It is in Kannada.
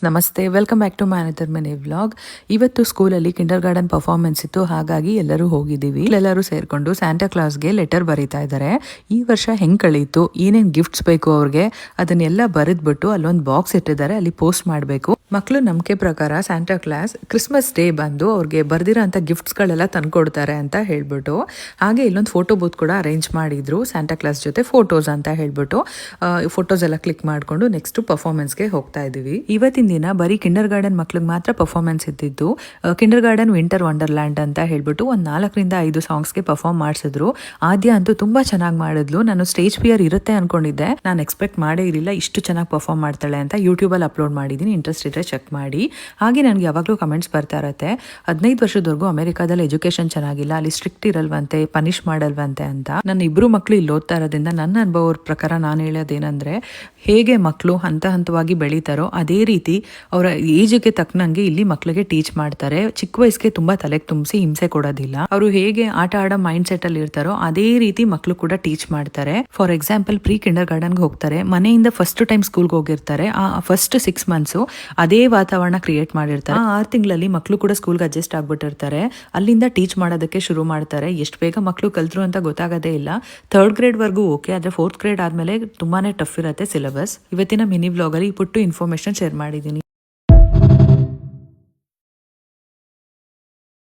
ನಮಸ್ತೆ, welcome back to my another mini vlog. ಇವತ್ತು ಸ್ಕೂಲಲ್ಲಿ ಕಿಂಡರ್ ಗಾರ್ಡನ್ ಪರ್ಫಾರ್ಮೆನ್ಸ್ ಇತ್ತು, ಹಾಗಾಗಿ ಎಲ್ಲರೂ ಹೋಗಿದ್ದೀವಿ. ಎಲ್ಲರೂ ಸೇರ್ಕೊಂಡು ಸ್ಯಾಂಟಾ ಕ್ಲಾಸ್ಗೆ ಲೆಟರ್ ಬರೀತಾ ಇದ್ದಾರೆ. ಈ ವರ್ಷ ಹೆಂಗ್ ಕಳೀತು, ಏನೇನ್ ಗಿಫ್ಟ್ಸ್ ಬೇಕು ಅವ್ರಿಗೆ ಅದನ್ನೆಲ್ಲ ಬರೆದ್ಬಿಟ್ಟು ಅಲ್ಲೊಂದು ಬಾಕ್ಸ್ ಇಟ್ಟಿದ್ದಾರೆ, ಅಲ್ಲಿ ಪೋಸ್ಟ್ ಮಾಡಬೇಕು. ಮಕ್ಕಳು ನಂಬಿಕೆ ಪ್ರಕಾರ ಸ್ಯಾಂಟಾ ಕ್ಲಾಸ್ ಕ್ರಿಸ್ಮಸ್ ಡೇ ಬಂದು ಅವ್ರಿಗೆ ಬರ್ದಿರೋ ಅಂತ ಗಿಫ್ಟ್ಸ್ಗಳೆಲ್ಲ ತಂದ್ಕೊಡ್ತಾರೆ ಅಂತ ಹೇಳ್ಬಿಟ್ಟು, ಹಾಗೆ ಇಲ್ಲೊಂದು ಫೋಟೋ ಬೂತ್ ಕೂಡ ಅರೇಂಜ್ ಮಾಡಿದ್ರು ಸ್ಯಾಂಟಾ ಕ್ಲಾಸ್ ಜೊತೆ ಫೋಟೋಸ್ ಅಂತ ಹೇಳ್ಬಿಟ್ಟು. ಫೋಟೋಸ್ ಎಲ್ಲ ಕ್ಲಿಕ್ ಮಾಡಿಕೊಂಡು ನೆಕ್ಸ್ಟ್ ಪರ್ಫಾರ್ಮೆನ್ಸ್ಗೆ ಹೋಗ್ತಾ ಇದೀವಿ. ಇವತ್ತಿನ ದಿನ ಬರೀ ಕಿಂಡರ್ ಗಾರ್ಡನ್ ಮಕ್ಳಿಗೆ ಮಾತ್ರ ಪರ್ಫಾರ್ಮೆನ್ಸ್ ಇದ್ದಿದ್ದು. ಕಿಂಡರ್ ಗಾರ್ಡನ್ ವಿಂಟರ್ ವಂಡರ್ಲ್ಯಾಂಡ್ ಅಂತ ಹೇಳ್ಬಿಟ್ಟು ಒಂದು 4ರಿಂದ 5 ಸಾಂಗ್ಸ್ಗೆ ಪರ್ಫಾರ್ಮ್ ಮಾಡಿಸಿದ್ರು. ಆದ್ಯ ಅಂತೂ ತುಂಬಾ ಚೆನ್ನಾಗಿ ಮಾಡಿದ್ಲು. ನಾನು ಸ್ಟೇಜ್ ಫಿಯರ್ ಇರುತ್ತೆ ಅನ್ಕೊಂಡಿದ್ದೆ, ನಾನು ಎಕ್ಸ್ಪೆಕ್ಟ್ ಮಾಡೇ ಇರಲಿಲ್ಲ ಇಷ್ಟು ಚೆನ್ನಾಗಿ ಪರ್ಫಾರ್ಮ್ ಮಾಡ್ತಾಳೆ ಅಂತ. ಯೂಟ್ಯೂಬಲ್ಲಿ ಅಪ್ಲೋಡ್ ಮಾಡಿದ್ದೀನಿ, ಇಂಟ್ರೆಸ್ಟ್ ಇದ್ರೆ ಚೆಕ್ ಮಾಡಿ. ಹಾಗೆ ನನಗೆ ಯಾವಾಗಲೂ ಕಮೆಂಟ್ಸ್ ಬರ್ತಾ ಇರುತ್ತೆ, 15 ವರ್ಷದವರೆಗೂ ಅಮೆರಿಕಾದಲ್ಲಿ ಎಜುಕೇಶನ್ ಚೆನ್ನಾಗಿಲ್ಲ, ಅಲ್ಲಿ ಸ್ಟ್ರಿಕ್ಟ್ ಇರಲ್ವಂತೆ, ಪನಿಷ್ ಮಾಡಲ್ವಂತೆ ಅಂತ. ನನ್ನ ಇಬ್ರು ಮಕ್ಕಳು ಇಲ್ಲಿ ಓದ್ತಾ ಇರೋದ್ರಿಂದ ನನ್ನ ಅನುಭವದ ಪ್ರಕಾರ ನಾನು ಹೇಳೋದೇನೆಂದ್ರೆ, ಹೇಗೆ ಮಕ್ಕಳು ಹಂತ ಹಂತವಾಗಿ ಬೆಳೀತಾರೋ ಅದೇ ರೀತಿ ಅವರ ಏಜ್ಗೆ ತಕ್ಕನಂಗೆ ಇಲ್ಲಿ ಮಕ್ಕಳಿಗೆ ಟೀಚ್ ಮಾಡ್ತಾರೆ. ಚಿಕ್ಕ ವಯಸ್ಸಿಗೆ ತುಂಬಾ ತಲೆಗೆ ತುಂಬಿಸಿ ಹಿಂಸೆ ಕೊಡೋದಿಲ್ಲ. ಅವರು ಹೇಗೆ ಆಟ ಆಡೋ ಮೈಂಡ್ ಸೆಟ್ ಅಲ್ಲಿ ಇರ್ತಾರೋ ಅದೇ ರೀತಿ ಮಕ್ಕಳು ಕೂಡ ಟೀಚ್ ಮಾಡ್ತಾರೆ. ಫಾರ್ ಎಕ್ಸಾಂಪಲ್, ಪ್ರೀ ಕಿಂಡರ್ ಗಾರ್ಡನ್ಗೆ ಹೋಗ್ತಾರೆ, ಮನೆಯಿಂದ ಫಸ್ಟ್ ಟೈಮ್ ಸ್ಕೂಲ್ಗೆ ಹೋಗಿರ್ತಾರೆ. ಆ ಫಸ್ಟ್ 6 ಮಂತ್ಸ್ ಅದೇ ವಾತಾವರಣ ಕ್ರಿಯೇಟ್ ಮಾಡಿರ್ತಾರೆ. 6 ತಿಂಗಳಲ್ಲಿ ಮಕ್ಕಳು ಕೂಡ ಸ್ಕೂಲ್ಗೆ ಅಡ್ಜಸ್ಟ್ ಆಗ್ಬಿಟ್ಟಿರ್ತಾರೆ. ಅಲ್ಲಿಂದ ಟೀಚ್ ಮಾಡೋದಕ್ಕೆ ಶುರು ಮಾಡ್ತಾರೆ. ಎಷ್ಟು ಬೇಗ ಮಕ್ಕಳು ಕಲ್ತ್ರು ಅಂತ ಗೊತ್ತಾಗೋದೇ ಇಲ್ಲ. 3rd ಗ್ರೇಡ್ ವರ್ಗೂ ಓಕೆ, ಆದ್ರೆ 4th ಗ್ರೇಡ್ ಆದ್ಮೇಲೆ ತುಂಬಾನೇ ಟಫ್ ಇರುತ್ತೆ ಸಿಲೆಬಸ್. ಇವತ್ತಿನ ಮಿನಿ ವ್ಲಾಗ್ ಅಲ್ಲಿ ಪುಟ್ಟು ಇನ್ಫಾರ್ಮೇಶನ್ ಶೇರ್ ಮಾಡಿದ್ದೀನಿ.